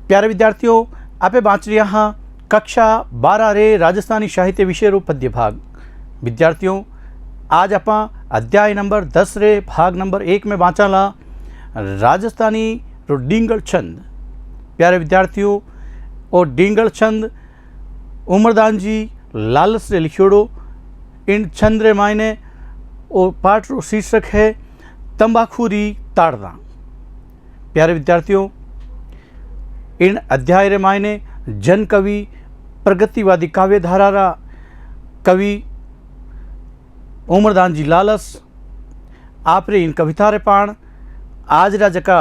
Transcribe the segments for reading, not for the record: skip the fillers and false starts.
प्यारे विद्यार्थियों, आपे बाँच रहा हाँ कक्षा 12 रे राजस्थानी साहित्य विषय रो पद्य भाग। विद्यार्थियों, आज आप अध्याय नंबर 10 रे भाग नंबर 1 में बाँचाला राजस्थानी रो डिंगल छंद। प्यारे विद्यार्थियों, और डिंगल छंद उमरदान जी लालस रे लिखियोड़ो। इन छंद रे मायने और पाठ रो शीर्षक है तंबाखूरी ताड़ना। प्यारे विद्यार्थियों, इन अध्याय रे मायने जन कवि प्रगतिवादी काव्यधारा रा कवि उमरदान जी लालस आप रे इन कविता रे पाण आज रा जका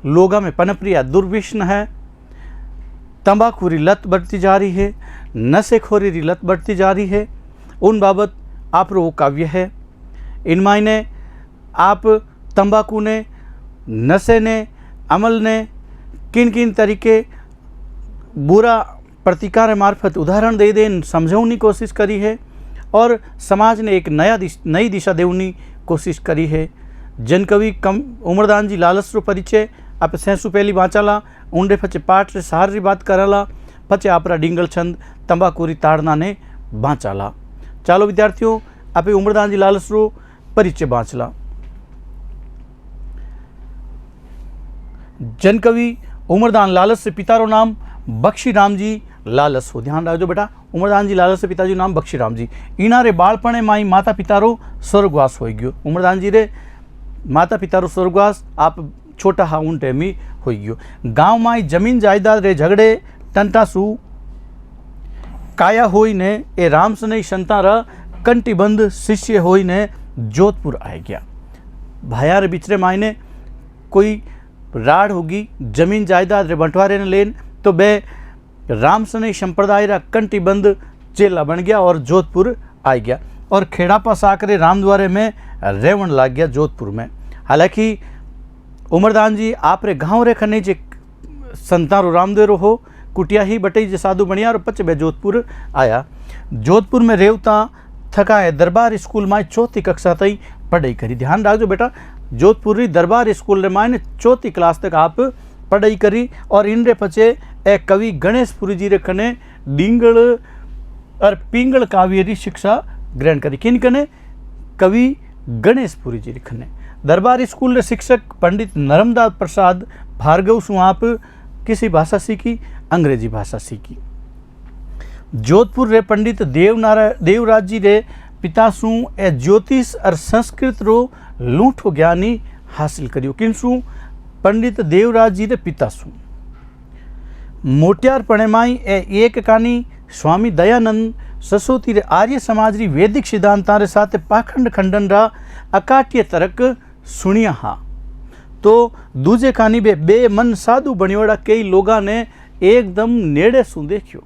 लोगा में पनप्रिया दुर्विष्ण है, तंबाखूरी लत बढ़ती जा रही है, नशेखोरी री लत बढ़ती जा रही है, उन बाबत आप रो काव्य है। इन मायने आप तंबाकू ने, नशे ने, अमल ने किन किन तरीके बुरा प्रतिकार मार्फत उदाहरण दे देन समझाने की कोशिश करी है और समाज ने एक नई दिशा देने कोशिश करी है। जनकवि उमरदान जी लालस रो परिचय आप सेंसु पहली बाँचाला, उंडे पचे पाठ रे सहार री बात कराला, पचे आपरा डिंगल छंद तंबाकूरी ताड़ना ने बाँचाला। चालो विद्यार्थियों, आप उमरदान जी लालस रो परिचय बाँचला। जनकवि उमरदान लालस से पिता रो नाम बख्शीराम जी लालस हो। ध्यान रखो बेटा, उमरदान जी लालस से पिताजी नाम बख्शीराम जी। इना रे बालपणे माई माता पिता रो स्वर्गवास हो गयो। उमरदान जी रे माता पिता रो स्वर्गवास आप छोटा हा उन टाइम ही हो गयो। गांव माई जमीन जायदाद रे झगड़े टंटासू काया होई ने ए रामसनई संता रा कंटिबंध शिष्य होई ने जोधपुर आ गया। भाया रे बिचरे मायने कोई राड़ होगी, जमीन जायदाद रे बंटवारे ने लेन तो बे रामसनई संप्रदाय रा कंटिबंध चेला बन गया और जोधपुर आ गया और खेड़ापा साकरे रामद्वारे में रेवण लाग गया जोधपुर में। हालांकि उमरदान जी आप रे गाँव रे खने जे संतारो रामदेरो हो कुटिया ही बटई जे साधु बनिया और पच बे जोधपुर आया। जोधपुर में रेवता थकाए दरबार स्कूल में चौथी कक्षा तई पढ़ाई करी। ध्यान रखो बेटा, जोधपुरी दरबार स्कूल रे मायने चौथी क्लास तक आप पढ़ाई करी और इन रे पचे ए कवि गणेशपुरी जी रे खने डिंगल और पिंगल काव्य री शिक्षा ग्रहण करी। किन कने? कवि गणेशपुरी जी रे खने। दरबार स्कूल रे शिक्षक पंडित नर्मदा प्रसाद भार्गव सु आप किसी भाषा सीखी? अंग्रेजी भाषा सीखी। जोधपुर रे पंडित देवराज जी रे पिता सु ए ज्योतिष और संस्कृत रो लूठो ज्ञानी हासिल करियो। किनसु? पंडित देवराज जी रे पिता सु। मोटियार पणेमाई ए एक कानी स्वामी दयानंद ससोती रे आर्य समाज री वैदिक सिद्धांता रे साथ पाखंड खंडन रा अकाट्य तर्क सुनिया हा। तो दूजे कानी बे मन साधु बनियोड़ा कई लोगा ने एकदम नेड़े सु देखियो।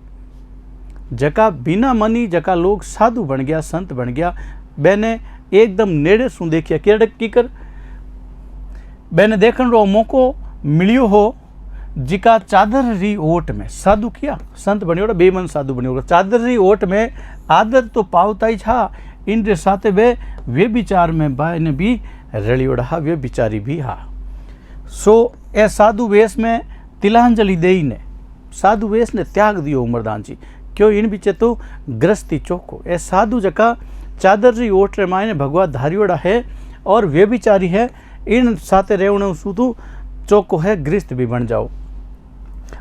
जका बिना मनी जका लोग साधु बन गया, संत बन गया, बेने एकदम नेड़े सु देखिया। केड़क की कर बेने देखन रो मौको मिलियो हो जिका चादर री ओट में साधु किया, संत बनियोड़ा, बेमन साधु बनियोड़ा। चादर री ओट में आदत तो पावता ही छा, इनके साथ वे विचार में बाय ने भी रलियोड़ा हा, वे बिचारी भी हा। सो ए साधु वेश में तिलांजलि देई ने साधु वेश ने त्याग दियो उमरदान जी। क्यों? इन बीचे तो ग्रस्ती चौको ए साधु जका चादर री ओट रे मायने भगवा धारियोड़ा है और वे बिचारी है, इन साथे रेवण सुधु चौको है, गृहस्थ भी बन जाओ।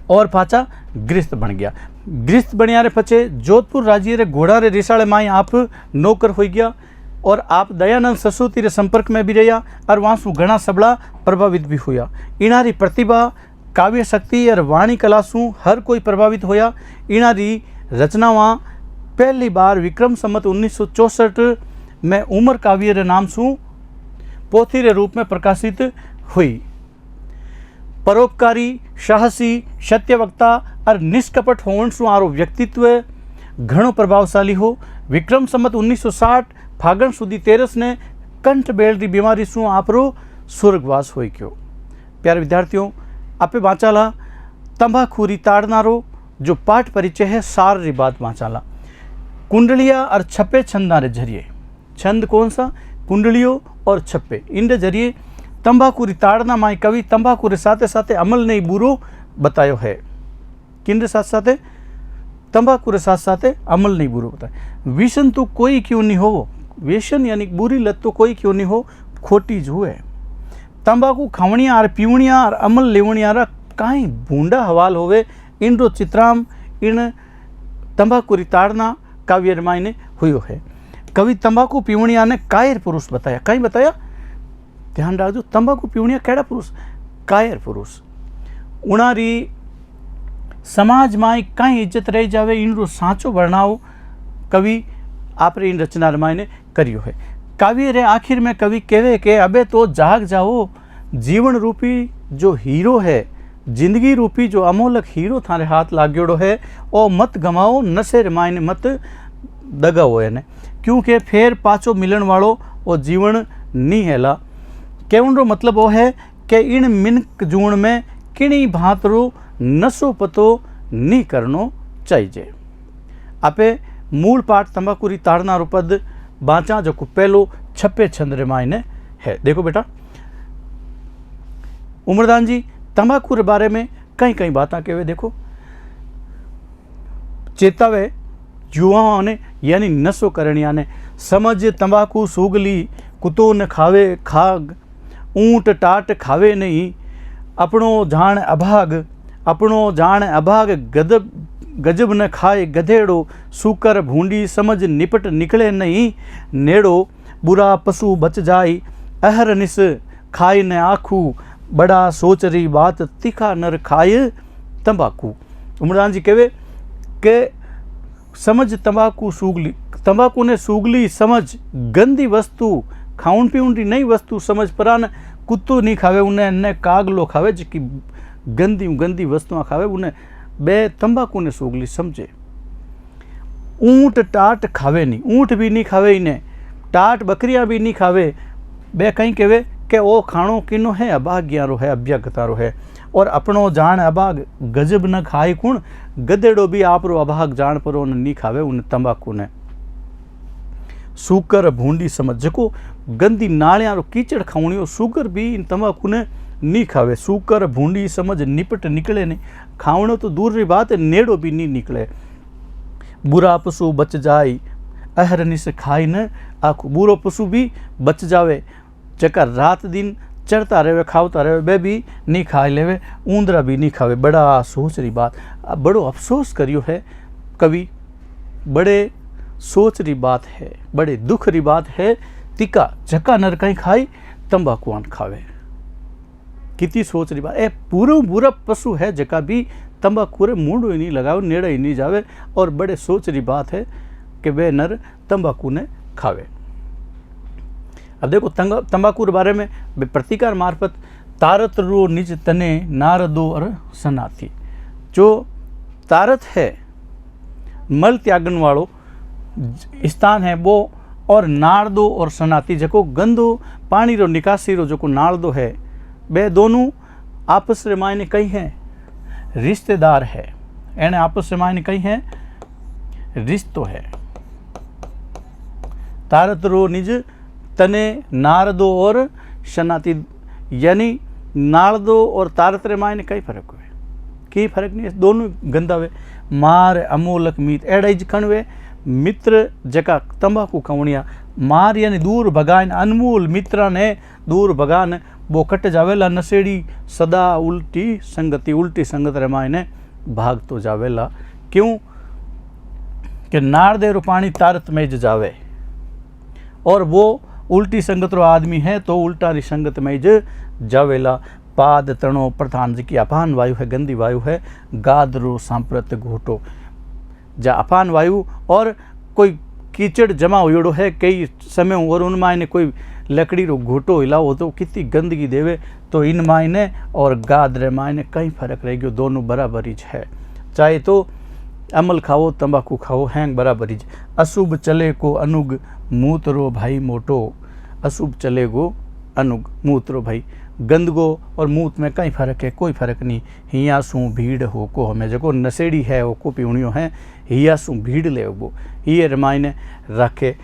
और पाचा गृहस्थ बन गया। गृहस्थ बनिया रे पचे जोधपुर राज्य रे घोड़ा रे रिसाले माई आप नौकर हो गया और आप दयानंद ससोती रे संपर्क में भी रहा और वहाँ सु घना सबला प्रभावित भी हुआ। इनारी प्रतिभा, काव्य शक्ति और वाणी कला सु हर कोई प्रभावित होया। इनारी रचनावां पहली बार विक्रम संमत 1964 में उमर काव्य रे नाम सु पोथी रे रूप में प्रकाशित हुई। परोपकारी, साहसी, सत्यवक्ता और निष्कपट होवन सु आरो व्यक्तित्व घणो प्रभावशाली हो। विक्रम संमत 1960 फागण सुधी तेरस ने कंठ बेल री बीमारी सु आपरो स्वर्गवास हो गयो। प्यारे विद्यार्थियों, आपे बाँचाला तंबाखूरी ताड़नारो जो पाठ परिचय है सार री बात बाँचाला। कुंडलिया और छप्पे छंदा रे जरिए, छंद कौन सा? कुंडलियों और छप्पे, इन जरिए तंबाकूरी ताड़ना माई कवि तंबाकू रे साथे साथे अमल नहीं बुरो बतायो है। किन रे साथ साथ तंबाकू रे साथ साथ अमल नहीं बुरो बताए। व्यसन तो कोई क्यों नहीं हो, व्यसन यानी बुरी लत तो कोई क्यों नहीं हो, खोटी जो है। तंबाकू खावणिया और पीवणिया और अमल लेवणिया रा काई भूंडा हवाल होवे, इन रो चित्राम इन तंबाकू री ताड़ना काव्य रामायण हुयो है। कवि तंबाकू पीवणिया ने कायर पुरुष बताया। कहीं बताया, ध्यान रखो, तंबाकू पीवणिया केड़ा पुरुष, कायर पुरुष। उणारी समाज में कई इज्जत रह जावे, इन साचो वर्णाव कवि आप इन रचना रामायण करियो है। काव्य रे आखिर में कवि कहवे के अबे तो जाग जाओ, जीवन रूपी जो हीरो है, जिंदगी रूपी जो अमोलक हीरो थारे हाथ लाग्योड़ो है, ओ मत गमाओ, नशे रामायण मत दगाओ एने, क्योंकि फिर पाछो मिलन वालों वो जीवन नहीं हैला। कहने रो मतलब वो है कि इन मिनक जून में किणी भांतरो नशो पतो नहीं करनो चाहिए। आपे मूल पाठ तंबाकू री ताड़ना रो पद बाचा जो पहलो छप्पे छंद रामायण है। देखो बेटा, उमरदान जी तंबाकू के बारे में कई कई बातें कहवे। देखो, चेतावे युवाओं ने यानी नशो करणिया ने, समझ तंबाकू सूगली, कुतो न खावे खाग, ऊंट टाट खावे नहीं, अपनो जान अभाग, अपनो जान अभाग, गदब गजब न खाए गधेड़ो, सूकर भूंडी समझ निपट निकले नहीं, नेड़ो बुरा पशु बच जाई, अहरनिस खाए न आखू, बड़ा सोच रही बात तीखा नर खाए तंबाकू। उमरान जी कहवे के समझ तंबाकू सूगली, तंबाकू ने सूगली समझ, गंदी वस्तु खाउन पीउन री नई वस्तु समझ, परान कुत्तो नहीं खावे, उन्हें न कागलो खावे, जिकी गंदी गंदी वस्तुआं खावे, उन्हें बे तंबाकू ने सूगली समझे। ऊंट टाट खावे नहीं, ऊंट भी नहीं खावे, इन्हें टाट बकरियां भी नहीं खावे, बे कहीं कहवे कि वो खाणो किनो है, अभाग्यारो है, अभ्यागतारो है। और अपनो जान अभाग गजब न खाए कुण, गधेड़ो भी आपरो अभाग जान पर नहीं खावे, उन तंबाकू ने। सूकर भूंडी समझ, जको गंदी नालियारो कीचड़ खावणियो, सूकर भी इन तंबाकू ने नहीं खावे। सूकर भूंडी समझ निपट निकले नहीं, खावणो तो दूर री बात है, नेड़ो भी नहीं निकले। बुरा पशु बच जाए, अहरनिस खाई न आखू, बुरो पशु भी बच जावे, जका रात दिन चढ़ता रहे खावता रहे, वे भी नहीं खाए लेवे, ऊंदरा भी नहीं खावे। बड़ा सोच रही बात, बड़ो अफसोस करियो है कवि, बड़े सोच रही बात है, बड़े दुख री बात है, तिका जका नर कहीं खाई तंबाकू आन खावे। कितनी सोच रही बात, ए पूरा बुरा पशु है जका भी तंबाकू रे मुंडो ही नहीं लगावे, नेड़ा ही नहीं जावे, और बड़े सोच रही बात है कि वे नर तंबाकू ने खावे। अब देखो तंबाकू के बारे में प्रतिकार मार्फत, तारत रो निज तने नारदो और सनाथी। जो तारत है मल त्यागन वालों स्थान है वो, और नारदो और सनाती जको गंदो पानी रो निकासी रो जो नारदो है, वे दोनों आपस रे मायने कई हैं रिश्तेदार है, एने आपस रे मायने कई हैं रिश्तो है। तारत रो निज तने नारदो और शनाती, यानी नारदो और तारत रे मायने कई फर्क हुए, कई फर्क नहीं, दोनों गंदा वे। मार अमोलक मीत, एड़ा ज खणवे मित्र जका तंबाकू खवणिया, मार यानी दूर भगान, अनमोल मित्रा ने दूर भगान, वो कट जावेला नशेड़ी सदा उल्टी संगति, उल्टी संगत रे मायने भाग तो जावेला। क्यों कि नारदे रो पानी तारत में ज जावे, और वो उल्टी संगत रो आदमी है तो उल्टा री संगत में ज जावेला। पाद तणो प्रधान जी की अपान वायु है, गंदी वायु है, गाद रो सांप्रत घोटो, जा अपान वायु और कोई कीचड़ जमा हुएड़ो है कई समय, और उन मायने कोई लकड़ी रो घोटो हिलाओ तो कितनी गंदगी देवे। तो इन मायने और गाद रे मायने कई फर्क रह गयो, दोनों बराबरी है। चाहे तो अमल खाओ तंबाकू खाओ, हैंग बराबरी। अशुभ चले को अनुग मूतरो भाई मोटो, अशुभ चले गो अनुग मूतरो भाई, गंदगो और मूत में कई फर्क है, कोई फर्क नहीं। हिया सू भीड़ हो को, हमें जो नशेड़ी है वो को पीवणियों है, हिया सू भीड़ ले वो, ये रमायने रखे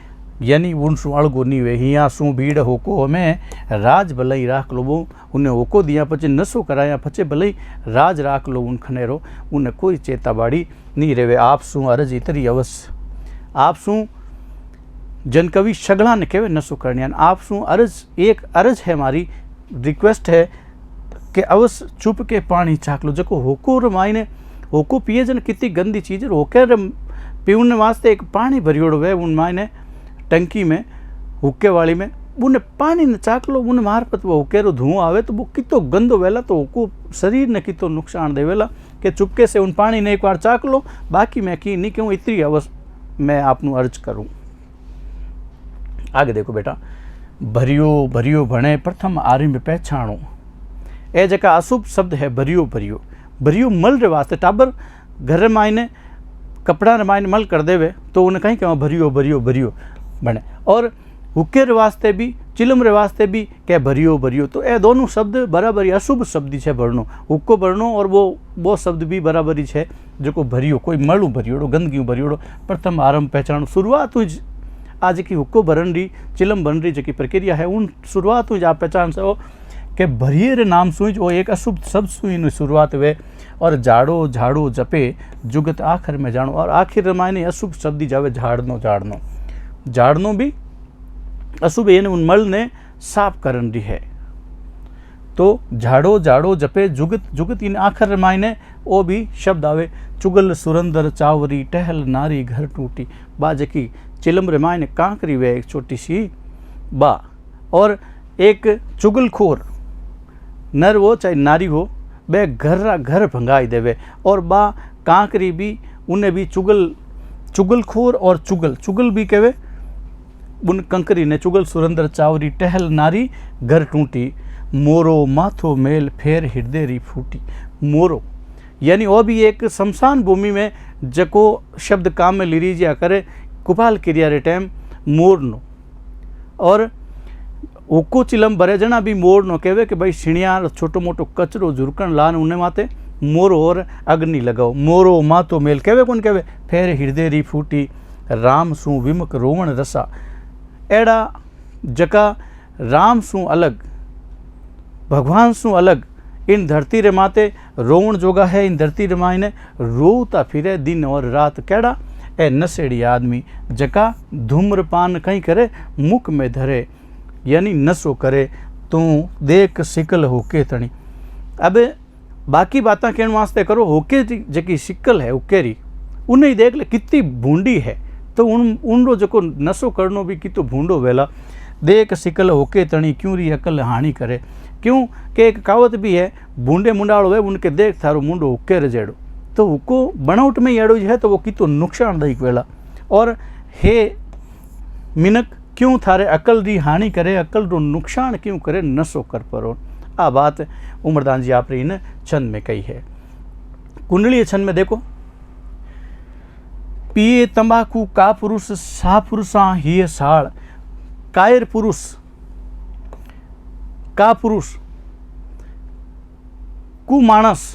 यानी उन सु अड़गो नहीं वे हिया सु भीड़ होको में राज भलई राख लो वो उन्हें होको दिया पचे नशो कराया पचे भलई राज राख लो उन खनेरो उन्हें कोई चेता बाड़ी नहीं रेवे। आप सु अरज इतरी अवश्य आप सु जन कवि शगला ने कहे नशो करने आप सु अरज एक अरज है हमारी रिक्वेस्ट है कि अवश्य चुप के पानी चाक लो जको होको रमाइने होको पिए जन कितनी गंदी चीज़ है होके पीने वास्ते एक पानी भरियोड़ो वे उन मायने टंकी में हुक्के वाली में उन्हें पानी न चाक लो उन मार्फत वो हुक्केरो धुआं आवे तो वो कितो गंदो वेला तो हुको शरीर ने कितो नुकसान दे वेला कि चुपके से उन पानी ने एक बार चाक लो बाकी मैं की नहीं क्यों इतनी अवश्य मैं आपनू अर्ज करूँ। आगे देखो बेटा भरियो भरियो भणे प्रथम आरंभ पहचाणो ए जका अशुभ शब्द है भरियो भरियो भरियो मल रे वास्ते टाबर घर मायने कपड़ा मायने मल कर देवे तो उन्हें कहीं कहवा भरियो भरियो भरियो बने और हुक्के रे वास्ते भी चिलम रे वास्ते भी क्या भरियो भरियो तो ए दोनों शब्द बराबरी अशुभ शब्द है भरनो हुक्को भरनो और वो शब्द भी बराबरी है जो को भरियो कोई मलू भरियोड़ो गंदगी भरियोड़ो प्रथम आरंभ पहचानो शुरुआत हुई आज की हुक्को भरन री चिलम बन रही जी प्रक्रिया है उन शुरुआत हुई आप पहचान सको कि भरिये रे नाम सुई जो एक अशुभ शब्द सुई शुरुआत हुए और झाड़ो झाड़ो जपे जुगत आखिर में जानो और आखिर मायने अशुभ शब्द जावे झाड़नो झाड़नो झाड़नो भी अशुभ यानी उन मल ने साफ करन री है तो झाड़ो झाड़ो जपे जुगत जुगत इन आखिर मायने वो भी शब्द आवे चुगल सुरंदर चावरी टहल नारी घर टूटी बा जकी चिलम रे मायने कांकरी वे एक छोटी सी बा और एक चुगलखोर नर हो चाहे नारी हो बे घर भंगाई देवे और बा कांकरी भी उन्हें भी चुगलखोर और चुगल भी कहे उन कंकरी ने चुगल सुरंदर चावरी टहल नारी घर टूटी मोरो माथो मेल फेर हृदय री फूटी मोरो यानी वो भी एक शमशान भूमि में जको शब्द काम में लीजिया करे कुपाल क्रिया रे टाइम मोरनो और ओको चिलम भरे जना भी मोर नो कहे कि भाई छिणिया छोटो मोटो कचरो झुरकण लान उन्हें माते मोरो और अग्नि लगाओ मोरो मातो मेल कहे कौन कहे फेर हृदय री फूटी राम सु विमुख रोवण रसा एड़ा जका राम सु अलग भगवान सु अलग इन धरती रे माते रोवण जोगा है इन धरती रे मायने रोता फिरे दिन और रात केड़ा ए नशेड़ी आदमी जका धूम्रपान कहीं करे मुख में धरे यानी नशो करे तू देख सिकल होके तणी। अब बाकी बातें कहने वास्ते करो होके जकी सिकल है उकेरी उन्हें ही देख ले कितनी भूंडी है तो उन जो नशो करनो भी कितो भूंडो वेला देख सिकल होके तणी क्यों री अकल हानि करे क्यों कि एक कहावत भी है भूंडे मुंडाड़ो है उनके देख थारो मुंडो हुक्के रजेड़ो तो हुक्को बनावट में एड़ो है तो वो कितो नुकसानदायक वेला और हे मिनक क्यों थारे अकल री हानि करे अकल रो नुकसान क्यों करे नशो कर परो आ बात उमरदान जी आप इन छंद में कही है। कुंडलीय छंद में देखो पिए तंबाकू का पुरुष सा पुरुषा ही साड़ कायर पुरुष का पुरुष कु मानस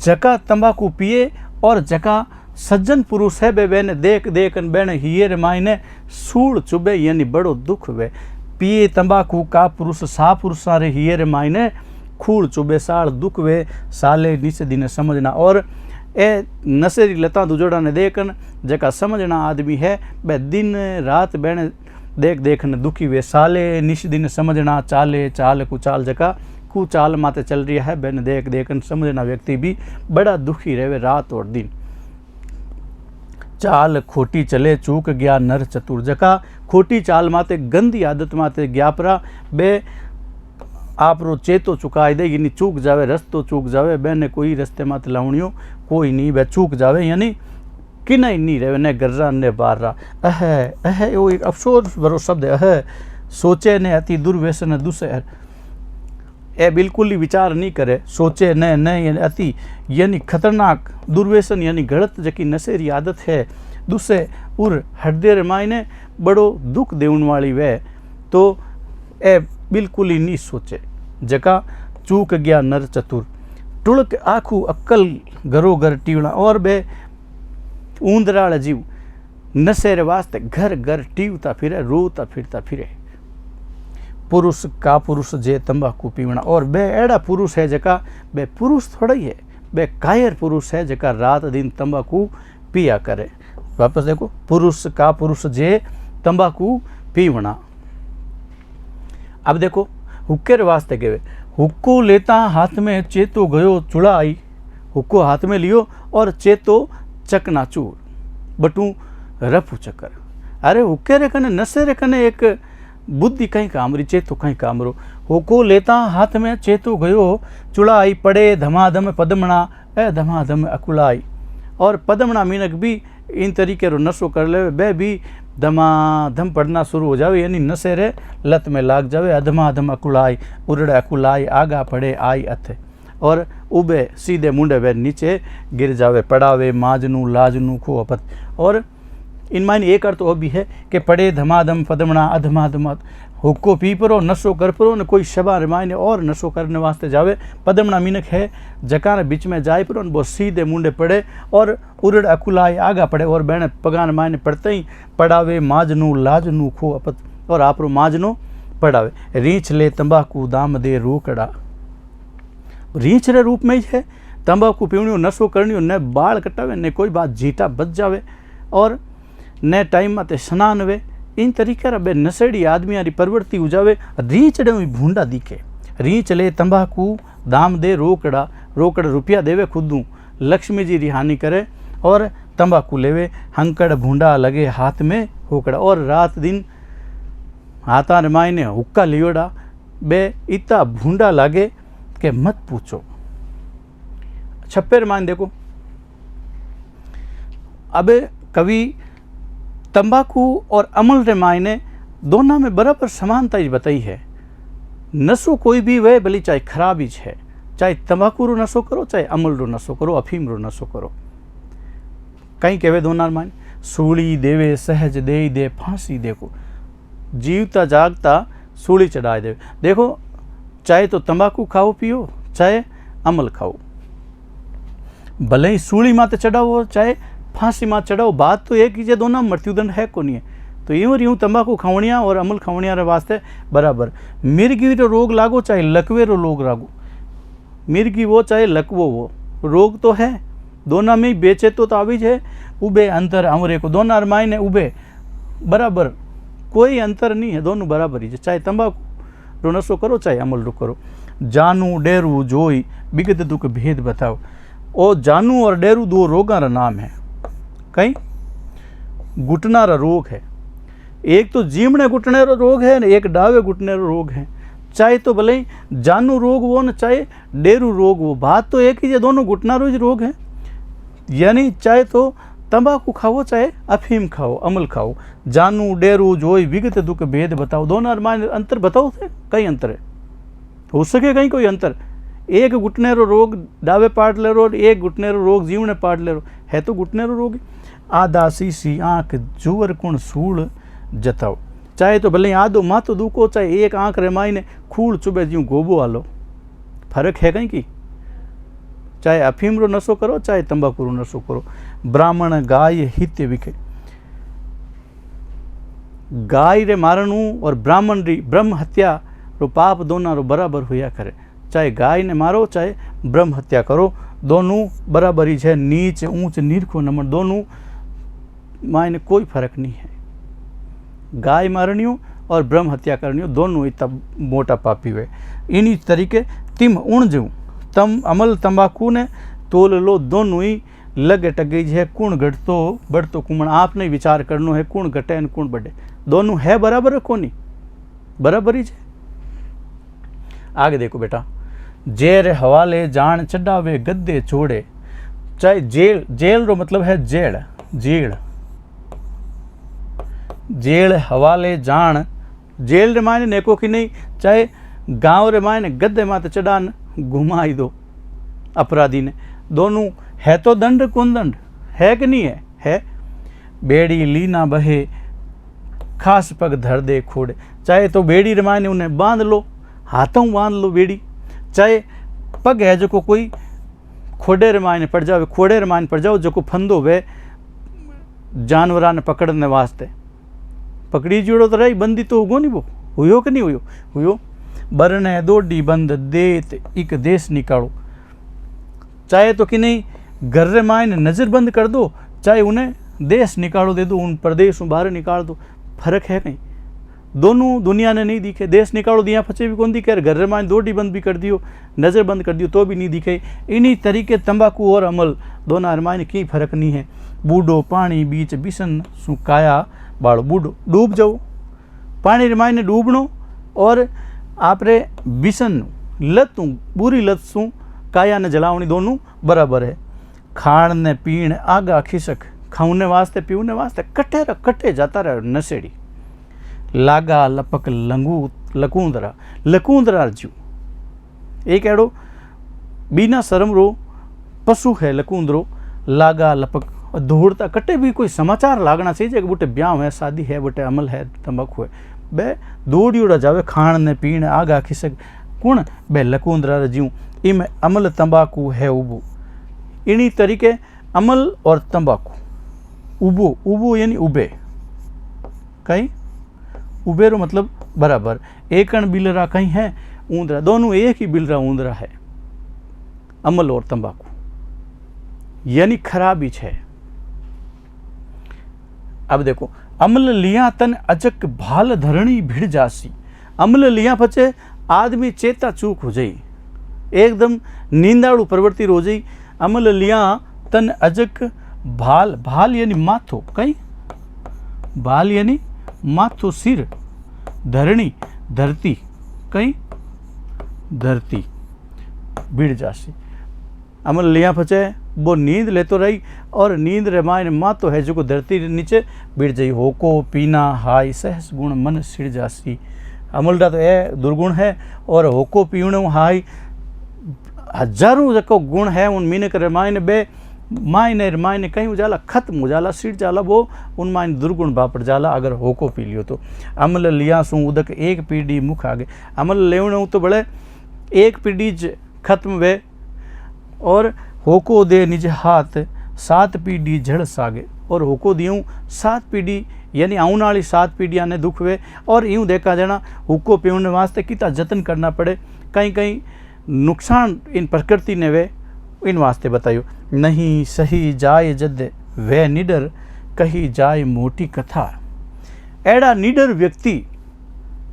जका तंबाकू पिए और जका सज्जन पुरुष है बे बेने देख देख बेने हियर मायने सूड़ चुबे यानी बड़ो दुख वे पिए तंबाकू का पुरुष सा पुरुषा रे हियर मायने खूड़ चुबे साल दुख वे साले नीचे दिन समझना और ए नशेरी लता दुजोड़ा ने देखन जका समझना आदमी है बे दिन रात बेने देख देखन दुखी वे साले निश दिन समझना चाले चाल कुचाल जका कुचाल माते चल रही है बेने देख देखन समझना व्यक्ति भी बड़ा दुखी रहे रात और दिन। चाल खोटी चले चूक गया नर चतुर जका खोटी चाल माते गंदी आदत माते ग्यापरा बे आप रो चेतो चुकाई दे यानी चूक जावे रस्तो चूक जावे बेने कोई रस्ते माते लावणियो कोई नहीं बे चूक जावे यानी कि नहीं रहे ने गर्रा ने बारा अह वो एक अफसोस भरो शब्द अह सोचे ने अति दुर्व्यसन दुसहर ए बिल्कुल ही विचार नहीं करे सोचे न यानी अति यानी खतरनाक दुर्व्यसन यानी गलत जकी नशेरी आदत है दूसरे उर हृदय मायने बड़ो दुख देवन वाली वे तो ए बिल्कुल ही नहीं सोचे जका चूक गया नर चतुर टुड़क आखू अक्कल घरो घर टीवड़ा और बे ऊंदराड़ जीव नशे रे वास्ते घर घर टीवता फिरे, रोता फिरता फिरे। पुरुष का पुरुष जे तंबाकू पीवना, और बे एड़ा पुरुष है जका, बे पुरुष थोड़ा ही है, बे कायर पुरुष है जका रात दिन तंबाकू पिया करे। वापस देखो, पुरुष का पुरुष जे तंबाकू पीवना। अब देखो हुक्के रे वास्ते केवे, हुक्को लेता हाथ में चेतो गयो चुड़ाई। हुक्को हाथ में लियो और चेतो चकनाचूर, बटू रफू चक्कर। अरे हुक्के रे कने नशे रे कने एक बुद्धि कहीं काम री, चेतो कहीं काम रो। हुक्को लेता हाथ में चेतो गयो चुड़ाई, पड़े धमाधम पदमणा ए धमाधम अकुलाई। और पदमणा मीनक भी इन तरीके रो नशो कर ले, बे भी धमाधम पढ़ना शुरू हो जावे, यानी नशे रे लत में लाग जावे। अधमाधम अकुलाई, उरड़े अकुलाई, आगा पड़े आई अथे, और उबे सीधे मुंडे वे नीचे गिर जावे। पड़ावे माजनू लाजनू खो अपत। और इन मायने एक अर्थ वो भी है कि पड़े धमाधम पदमणा अधमाधम, हुक्को पी परो नशो कर परो न कोई शबा रे मायने और नशो करने वास्ते जावे। पदमणा मीनक है जका ने बीच में जाए परो वो सीधे मुंडे पड़े और उरड़ अकुलाए आगा पड़े, और बहने पगान मायने पड़ते ही पड़ावे माजनू लाजनू खो अपत, और आपरो माजनो पड़ावे। रीछ ले तंबाकू दाम दे रोकड़ा, रीछ रे रूप में ही है तंबाकू पीवणियो नशो करनियो, न बाल कटावे न कोई बात जीटा बच जावे, और न टाइम में स्नान वे। इन तरीके रा बे नशेड़ी आदमी री प्रवृत्ति उजावे। रीछ डे भूंडा दिखे, रीछ ले तंबाकू दाम दे रोकड़ा, रोकड़ रुपया देवे खुदू, लक्ष्मी जी री हानि करे, और तंबाकू लेवे। हंकड़ भूंडा लगे हाथ में होकड़ा, और रात दिन हाथा रे मायने हुक्का लियोड़ा, बे इतना भूंडा लागे कि मत पूछो। छप्पे रे मायने देखो, अबे कवि तंबाकू और अमल रे मायने दोनों में बराबर समानता ही बताई है। नशो कोई भी वे भली चाहे खराब ही है, चाहे तंबाकू रो नशो करो, चाहे अमल रो नशो करो, अफीम रो नशो करो। कहीं कहवे दोनों मायने, सूली देवे सहज दे फांसी देखो, जीवता जागता सूली चढ़ाए देवे। देखो चाहे तो तंबाकू खाओ पियो, चाहे अमल खाओ, भले ही सूली माते चढ़ाओ चाहे फांसी मां चढ़ाओ, बात तो एक ही है, दोनों मृत्युदंड है को नहीं है। तो यूं तंबाकू खावणिया और अमल खावणिया रे वास्ते बराबर। मिर्गी रो रोग लागो चाहे लकवे रो रोग लागो, मिर्गी वो चाहे लकवो वो, रोग तो है दोनों में। बेचे तो आवी है, उबे अंतर अमरे को दोनों मायने उबे बराबर, कोई अंतर नहीं है, दोनों बराबर ही है। चाहे तंबाकू रो नशो करो चाहे अमल रो करो। जानू डेरू जोई बिगत दुख भेद बताओ। ओ जानू और डेरू दो रोगा रा नाम है। कहीं घुटना रा रोग है, एक तो जीमने घुटने रो रोग है, एक डावे घुटने रो रोग है। चाहे तो भले ही जानू रोग वो न चाहे डेरू रोग वो, बात तो एक ही है, दोनों घुटना रोज रोग है। यानी चाहे तो तंबाकू खाओ चाहे अफीम खाओ अमल खाओ, जानू डेरू जोई विगत दुख भेद बताओ। दोनों मायने अंतर बताओ थे, कई अंतर है, हो सके कहीं कोई अंतर। एक घुटने रो रोग डावे पाट ले रो, एक घुटने रो रोग जीवने पाट ले रो, है तो घुटने रो रोग। आधा सी आंख जुवर कुण सूल जताओ। चाहे तो भले आधो माथो दुखो, चाहे एक आंख रे मायने खूल चुबे जीव गोबो आलो, फर्क है कहीं की। चाहे अफीम रो नशो करो चाहे तंबाकू रो नशो करो। ब्राह्मण गाय हित्य विखे, गाय रे मारणू और ब्राह्मण री ब्रह्म हत्या रो पाप दोनों रो बराबर हुआ करे। चाहे गाय ने मारो चाहे ब्रह्म हत्या करो, दोनों बराबर ही है। नीच ऊंच नीरखो नमन, दोनों मायने कोई फर्क नहीं है। गाय मारनियो और ब्रह्म हत्या करनियो दोनों इतना मोटा पापी हुए। इन्हीं तरीके तिम उण जू तम अमल तंबाकू ने तोल लो, दोनों ही लगे टगे है। कुण घटतो बढ़तो कुमण, आपने विचार करनो है कुण घटे न कुण बढ़े, दोनों है बराबर को नहीं, बराबर ही है। आगे देखो बेटा, जेर हवाले जान चढ़ावे गद्दे छोड़े। चाहे जेल, जेल रो मतलब है जेड़, जेड़ जेल हवाले जान, जेल रे मायने नेको की नहीं, चाहे गांव रे मायने गद्दे माते चढ़ान घुमाई दो अपराधी ने, दोनों है तो दंड कौन दंड है कि नहीं है, है। बेड़ी लीना बहे खास पग धर दे खोड़े। चाहे तो बेड़ी रे मायने उन्हें बांध लो, हाथों बांध लो बेड़ी, चाहे पग है जो कोई खोडे रे मायने पड़ जाओ, खोडे रे मायने पड़ जाओ जो को फंदो वे जानवरा ने पकड़ने वास्ते पकड़ी जोड़ो तो रही बंदी तो होगो नहीं वो हुयो कि नहीं हुयो बरने दोडी बंद देत एक देश निकालो चाहे तो कि नहीं घर मायने नज़र बंद कर दो चाहे उन्हें देश निकालो दे दो उन प्रदेश बाहर निकाल दो फर्क है कहीं दोनों दुनिया ने नहीं दिखे देश निकालो दिया फचे भी कौन दिखे घर मायने दोडी बंद भी कर दियो नज़र बंद कर दियो तो भी नहीं दिखे इन्हीं तरीके तंबाकू और अमल दोनों मायने की फर्क नहीं है बूढ़ो पानी बीच बिसन सुकाया बाड़ो बूढ़ो डूब जाओ पानी रे मायने डूबनो और आपरे बिसन लत बुरी लत सु काया ने जलावनी दोनों बराबर है खाण ने पीण आगा खिसक खाने वास्ते पीने वास्ते कटे जाता रहे नशेड़ी लागा लपक लकूंदरा जीव एक एड़ो बिना शर्म रो पशु है लकूंदरो लागा लपक दौड़ता कटे भी कोई समाचार लागना चाहिए कि बुटे ब्याह है शादी है बुटे अमल है तंबाकू है बे दौड़ी उड़ा जावे खाण ने पीण आगा खिसक कुण बे लकूंदरा जीव इमें अमल तंबाकू है उबो इन्हीं तरीके अमल और तंबाकू उबो यानी उबे कहीं उबेरो मतलब बराबर एकण बिलरा कहीं है ऊंदरा दोनों एक ही बिलरा ऊंदरा है अमल और तंबाकू यानी खराबी है। अब देखो अमल लिया तन अचक भाल धरणी भिड़ जासी अमल लिया पचे आदमी चेता चूक हो जाई एकदम नींदाड़ू प्रवृत्ति हो जाई अमल लिया तन अजक भाल यानी माथो कहीं भाल यानी माथो सिर धरणी धरती कहीं धरती भिड़ जासी अमल लिया फचे वो नींद लेतो रही और नींद रे मायने माथो है जो धरती नीचे भिड़ जाई होको पीना हाय सहस गुण मन सिड़ जासी अमलडा तो ये दुर्गुण है और होको पीणो हाय हजारों जको गुण है उन मीने करे मायने बे मायने कहीं उजाला खत्म उजाला सिट जाला वो उन मायने दुर्गुण बापड़ जाला अगर होको पी लियो तो अमल लिया सु उदक एक पीढ़ी मुख आगे अमल लेवण तो बड़े एक पीढ़ी खत्म वे और होको दे निज हाथ 7 पीढ़ी झड़ सागे और होको दियूं 7 पीढ़ी यानी आने वाली 7 पीढ़ियाँ ने दुख वे और यूँ देखा जाना हुक्को पीने वास्ते कितना जतन करना पड़े कहीं कहीं नुकसान इन प्रकृति ने वे इन वास्ते बतायो नहीं सही जाए जद वे निडर कही जाए मोटी कथा एड़ा निडर व्यक्ति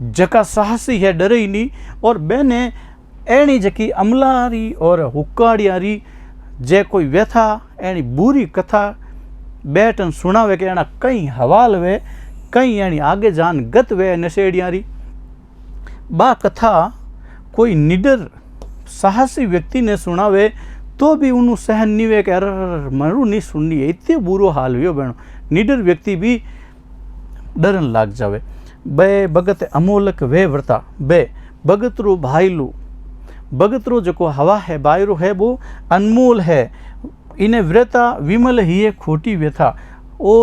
जका साहसी है डरे ही नहीं और बेने एनी जकी अमलारी और हुक्काड़ियारी जे कोई व्यथा एनी बुरी कथा बैठन सुनावे के एना कई हवाल वे कई एनी आगे जान गत वे नशेड़ियारी बा कथा कोई निडर साहसी व्यक्ति ने सुनावे तो भी उन्होंने सहन नहीं वे कि अरे मरू नहीं सुननी है इतने बुरो हाल हुई बहनों निडर व्यक्ति भी डरन लाग जावे बे भगत अमोलक वे व्रता बे भगतरो भाईलू भगतरो जो हवा है बायरो है वो अनमोल है इन्हें व्रता विमल ही है खोटी व्यथा ओ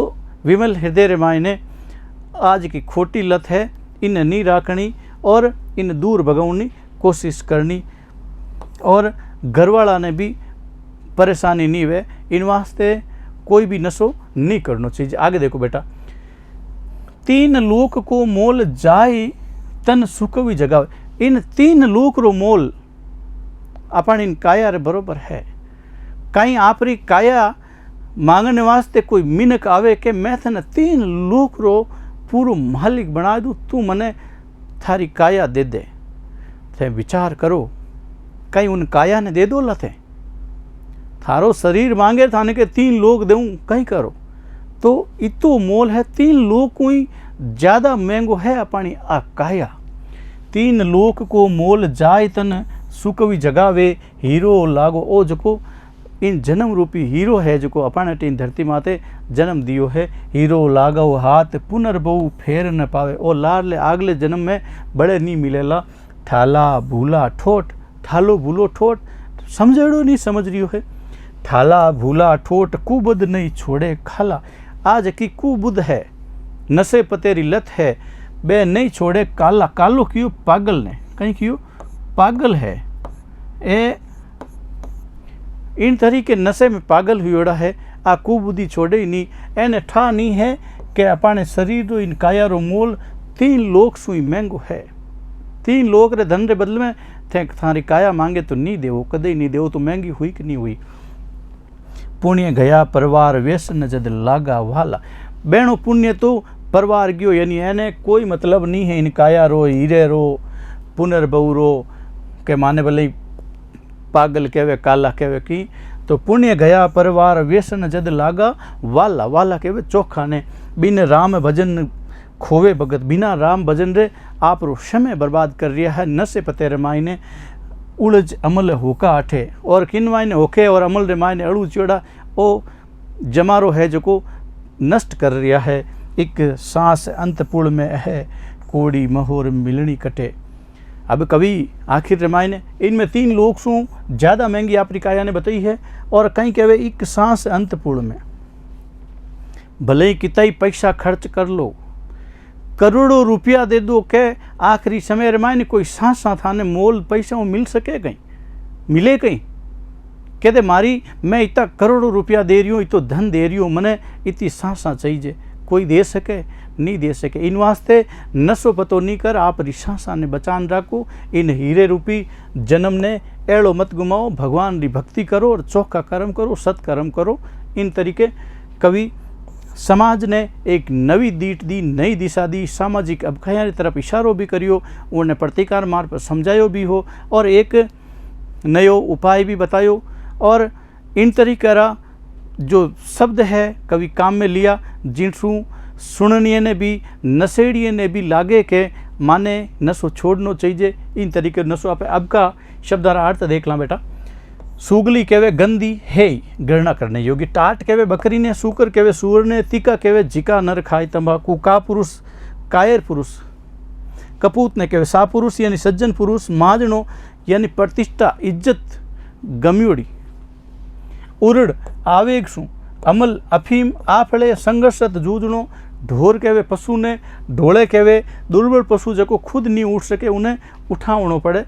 विमल हृदय रे मायने आज की खोटी लत है इन नहीं राखनी और इन दूर भगाउनी कोशिश करनी और घरवाला ने भी परेशानी नहीं वे इन वास्ते कोई भी नशो नहीं करना चाहिए। आगे देखो बेटा 3 लोक को मोल जाए तन सुखवी जगावे इन 3 लोक रो मोल अपन इन काया रे बरोबर है कहीं आपरी काया मांगने वास्ते कोई मिनक आवे के मैं थने 3 लोक रो पूरो मालिक बना दूँ तू मने थारी काया दे दे थे विचार करो कहीं उन काया ने दे दो लते थारो शरीर मांगे थाने के 3 लोग दूँ कहीं करो तो इतो मोल है 3 लोग कोई ज़्यादा महंगो है अपनी आ काया 3 लोक को मोल जाए तन सुकवी जगावे हीरो लागो ओ जो इन जन्म रूपी हीरो है जो अपन इन धरती माते जन्म दियो है हीरो लागो हाथ पुनर्बहु फेर न पावे ओ लारले आगले जन्म में बड़े नहीं मिलेला ठाला भूला ठोट ठालो भूलो ठोट समझेड़ो नहीं समझ रियो है ठाला भूला ठोट कुबुद नहीं छोड़े खाला आज की कुबुद है नशे पतेरी लत है बे नहीं छोड़े काला कालो क्यों पागल ने कहीं क्यों पागल है इन तरीके नशे में पागल हुआ है। आ कुबुद्धि छोड़े नहीं, एने ठा नहीं है कि अपने शरीर रो इन काया रो मोल 3 लोक सुई महंगो है। 3 लोक रे धन रे बदले में थे थारी काया मांगे तो नहीं देवो, कदे नहीं देवो, तो महंगी हुई कि नहीं हुई। पुण्य गया परवार व्यसन जद लागा वाला। बहनों पुण्य तो परवार गयो, यानी एने कोई मतलब नहीं है इन काया रो, हीरे रो, पुनर्बहु रो के माने भले पागल कहवे, काला कहवे की। तो पुण्य गया परवार व्यसन जद लागा वाला। वाला कहवे चोखा ने। बिन राम भजन खोवे भगत। बिना राम भजन रे आप रो समय बर्बाद कर रिया है। नशे पते रे मायने उलझ अमल होका आठे, और किन मायने होके और अमल रे मायने अड़ू चोड़ा ओ जमारो है जो को नष्ट कर रिया है। एक सांस अंतपुल में है, कोड़ी महोर मिलनी कटे। अब कवि आखिर रे मायने इनमें 3 लोग सु ज़्यादा महंगी आपरी काया ने बताई है। और कहीं कहवे एक सांस अंतपुल में, भले ही कितई पैसा खर्च कर लो, करोड़ों रुपया दे दो के आखिरी समय रे मायने कोई सांसा थाने मोल पैसा मिल सके कहीं, मिले कहीं। कहते मारी मैं इतना करोड़ों रुपया दे रही हूँ, इतो धन दे रही हूँ, मने इतनी सांसा चाहिए, कोई दे सके नहीं दे सके। इन वास्ते नशो पतो नहीं कर, आप सांसा ने बचान रखो। इन हीरे रूपी जन्म ने एड़ो मत गुमाओ, भगवान री भक्ति करो और चौका कर्म करो, सत्कर्म करो। इन तरीके कवि समाज ने एक नवी दीट दी, नई दिशा दी, सामाजिक अबखाया की तरफ इशारो भी करियो, उन्हें प्रतिकार मार्ग पर समझायो भी हो, और एक नयो उपाय भी बतायो। और इन तरीके रा जो शब्द है कवि काम में लिया, जिनसू सुननीय ने भी, नशेड़िए ने भी लागे के माने नशो छोड़नो चाहिए। इन तरीके नशो आप अब का शब्दारा अर्थ देख ला बेटा। सूगली कहवे गंदी है, घृणा करने योग्य। टाट कहवे बकरी ने, सूकर कहवे सूर ने, तीका कहवे जिका नर खाए तंबाकू। का पुरुष कायर पुरुष, कपूत ने कहवे सा पुरुष यानी सज्जन पुरुष। माजनो यानी प्रतिष्ठा इज्जत गम्योड़ी। उरड़ आवेग सु, अमल अफीम आफले संघर्षत जूझनो। ढोर कहवे पशु ने, ढोले कहवे दुर्बल पशु जो खुद नहीं उठ सके, उन्हें उठावनो पड़े।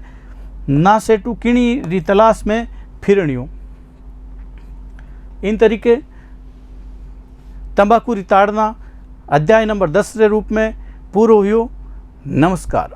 ना सेटू किणी री तलाश में फिरणियों। इन तरीके तंबाकू री ताड़ना अध्याय नंबर 10 रे रूप में पूरो हुयो। नमस्कार।